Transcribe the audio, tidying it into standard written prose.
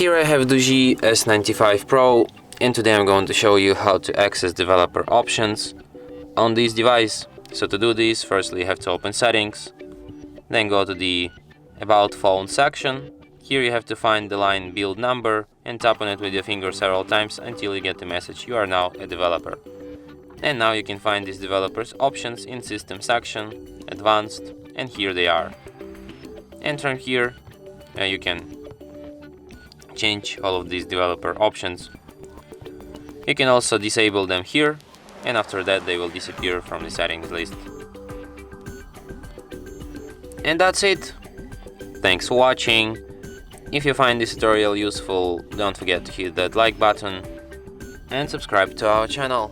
Here I have DOOGEE S95 Pro, and today I'm going to show you how to access developer options on this device. So to do this, firstly you have to open settings, then go to the about phone section. Here you have to find the line build number and tap on it with your finger several times until you get the message you are now a developer. And now you can find these developers options in system section, advanced, and here they are. And from here you can change all of these developer options. You can also disable them here, and after that they will disappear from the settings list. And that's it. Thanks for watching. If you find this tutorial useful, don't forget to hit that like button and subscribe to our channel.